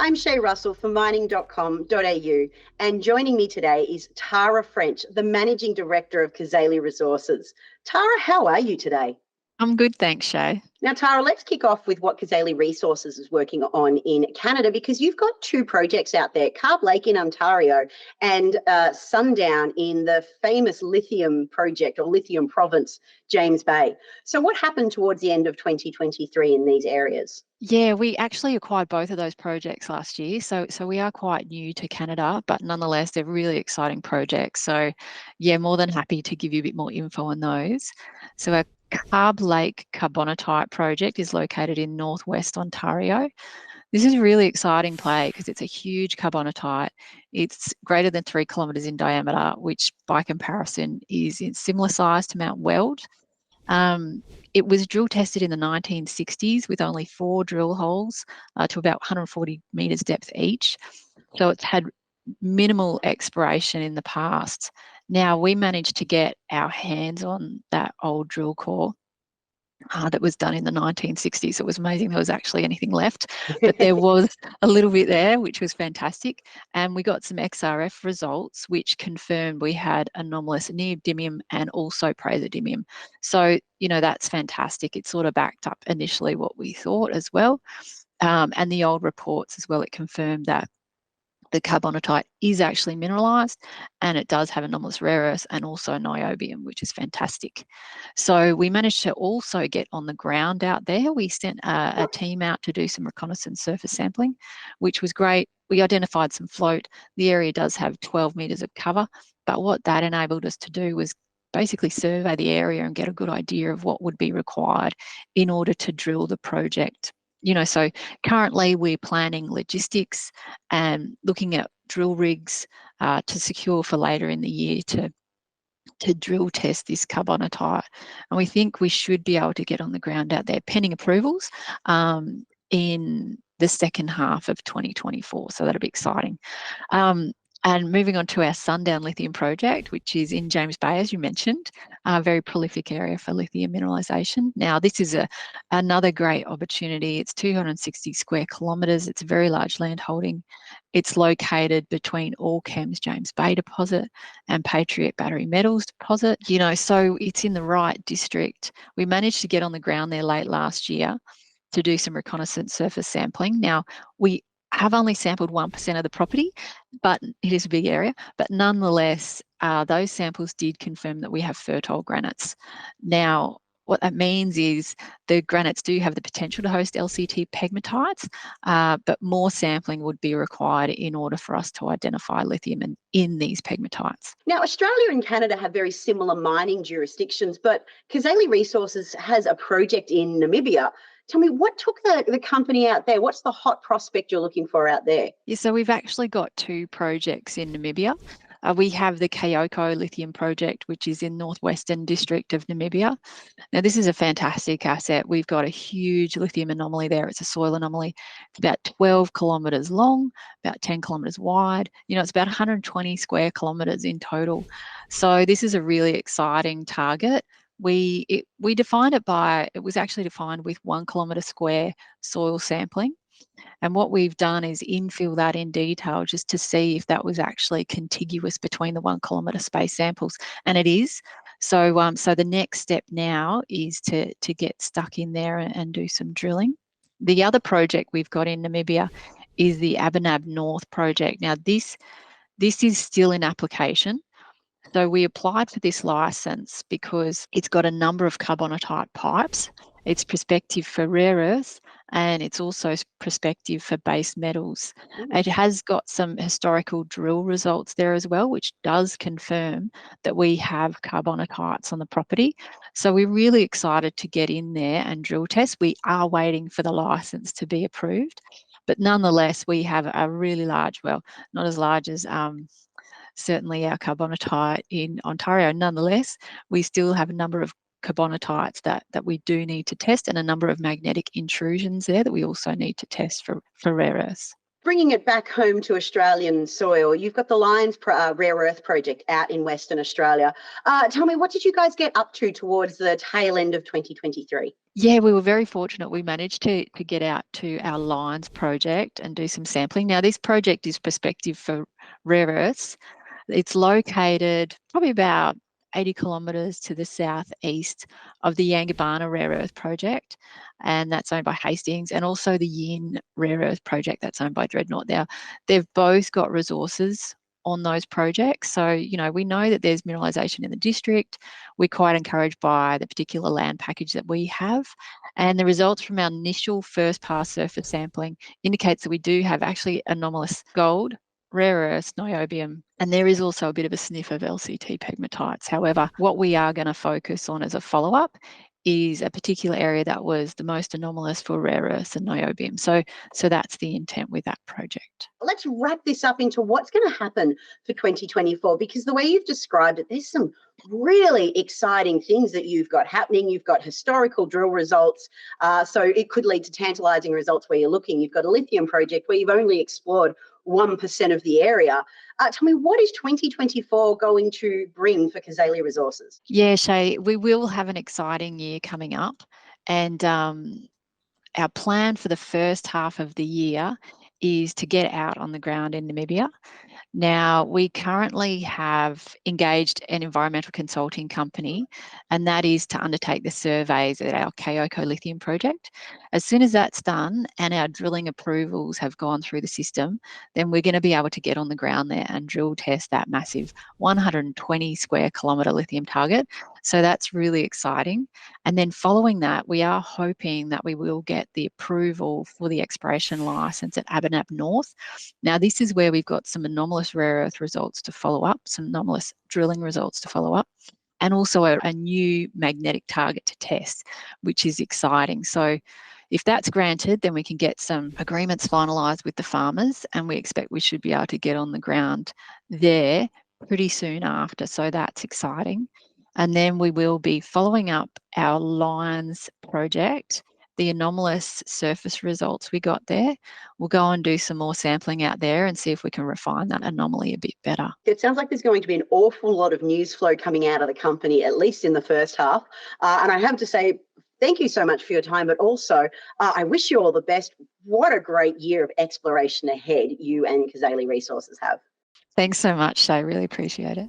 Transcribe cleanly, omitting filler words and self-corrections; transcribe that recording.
I'm Shay Russell for mining.com.au, and joining me today is Tara French, the Managing Director of Cazaly Resources. Tara, how are you today? I'm good, thanks, Shay. Now, Tara, let's kick off with what Cazaly Resources is working on in Canada, because you've got two projects out there, Carb Lake in Ontario and Sundown in the famous lithium project or lithium province, James Bay. So what happened towards the end of 2023 in these areas? Yeah, we actually acquired both of those projects last year. So we are quite new to Canada, but nonetheless, they're really exciting projects. So yeah, more than happy to give you a bit more info on those. So our Carb Lake carbonatite project is located in northwest Ontario. This is a really exciting play because it's a huge carbonatite. It's greater than 3 kilometres in diameter, which by comparison is in similar size to Mount Weld. It was drill tested in the 1960s with only 4 drill holes to about 140 metres depth each. So it's had minimal exploration in the past. Now we managed to get our hands on that old drill core that was done in the 1960s. It was amazing there was actually anything left, but there was a little bit there, which was fantastic. And we got some XRF results, which confirmed we had anomalous neodymium and also praseodymium. So, that's fantastic. It sort of backed up initially what we thought as well. And the old reports as well, it confirmed that the carbonatite is actually mineralized and it does have anomalous rare earths and also niobium, which is fantastic. So we managed to also get on the ground out there. We sent a team out to do some reconnaissance surface sampling, which was great. We identified some float. The area does have 12 metres of cover, but what that enabled us to do was basically survey the area and get a good idea of what would be required in order to drill the project. So currently we're planning logistics and looking at drill rigs to secure for later in the year to drill test this carbonatite. And we think we should be able to get on the ground out there pending approvals in the second half of 2024. So that'll be exciting. And moving on to our Sundown lithium project, which is in James Bay, as you mentioned, a very prolific area for lithium mineralisation. Now, this is another great opportunity. It's 260 square kilometres. It's a very large land holding. It's located between Allchem's James Bay deposit and Patriot Battery Metals deposit. So it's in the right district. We managed to get on the ground there late last year to do some reconnaissance surface sampling. Now, we have only sampled 1% of the property, but it is a big area. But nonetheless, those samples did confirm that we have fertile granites. Now, what that means is the granites do have the potential to host LCT pegmatites, but more sampling would be required in order for us to identify lithium in these pegmatites. Now, Australia and Canada have very similar mining jurisdictions, but Cazaly Resources has a project in Namibia. Tell me, what took the company out there? What's the hot prospect you're looking for out there? Yeah, so we've actually got 2 projects in Namibia. We have the Kayoko lithium project, which is in northwestern district of Namibia. Now, this is a fantastic asset. We've got a huge lithium anomaly there. It's a soil anomaly. It's about 12 kilometres long, about 10 kilometres wide. It's about 120 square kilometres in total. So this is a really exciting target. We defined it was actually defined with 1 kilometre square soil sampling. And what we've done is infill that in detail just to see if that was actually contiguous between the 1 kilometre space samples. And it is. So the next step now is to get stuck in there and do some drilling. The other project we've got in Namibia is the Abinab North project. Now, this is still in application. So we applied for this license because it's got a number of carbonatite pipes. It's prospective for rare earths and it's also prospective for base metals. It has got some historical drill results there as well, which does confirm that we have carbonatites on the property. So we're really excited to get in there and drill test. We are waiting for the license to be approved, but nonetheless, we have a really large, well, not as large as certainly our carbonatite in Ontario. Nonetheless, we still have a number of carbonatites that we do need to test and a number of magnetic intrusions there that we also need to test for rare earths. Bringing it back home to Australian soil, you've got the Lions Rare Earth Project out in Western Australia. Tell me, what did you guys get up to towards the tail end of 2023? Yeah, we were very fortunate. We managed to get out to our Lions project and do some sampling. Now, this project is prospective for rare earths. It's located probably about 80 kilometres to the southeast of the Yangibana Rare Earth Project, and that's owned by Hastings, and also the Yin Rare Earth Project that's owned by Dreadnought. Now, they've both got resources on those projects. So, we know that there's mineralisation in the district. We're quite encouraged by the particular land package that we have. And the results from our initial first pass surface sampling indicates that we do have actually anomalous gold, rare earths, niobium, and there is also a bit of a sniff of LCT pegmatites. However, what we are going to focus on as a follow-up is a particular area that was the most anomalous for rare earths and niobium. So that's the intent with that project. Let's wrap this up into what's going to happen for 2024, because the way you've described it, there's some really exciting things that you've got happening. You've got historical drill results, so it could lead to tantalizing results where you're looking. You've got a lithium project where you've only explored 1% of the area. Tell me, what is 2024 going to bring for Cazaly Resources? Yeah, Shay, we will have an exciting year coming up, and our plan for the first half of the year is to get out on the ground in Namibia. Now, we currently have engaged an environmental consulting company, and that is to undertake the surveys at our Kayoko lithium project. As soon as that's done and our drilling approvals have gone through the system, then we're going to be able to get on the ground there and drill test that massive 120 square kilometre lithium target. So that's really exciting. And then following that, we are hoping that we will get the approval for the exploration licence at Abernap North. Now, this is where we've got some anomalous rare earth results to follow up, some anomalous drilling results to follow up, and also a new magnetic target to test, which is exciting. So if that's granted, then we can get some agreements finalised with the farmers, and we expect we should be able to get on the ground there pretty soon after. So that's exciting. And then we will be following up our Lions project, the anomalous surface results we got there. We'll go and do some more sampling out there and see if we can refine that anomaly a bit better. It sounds like there's going to be an awful lot of news flow coming out of the company, at least in the first half. And I have to say, thank you so much for your time, but also I wish you all the best. What a great year of exploration ahead you and Cazaly Resources have. Thanks so much, I really appreciate it.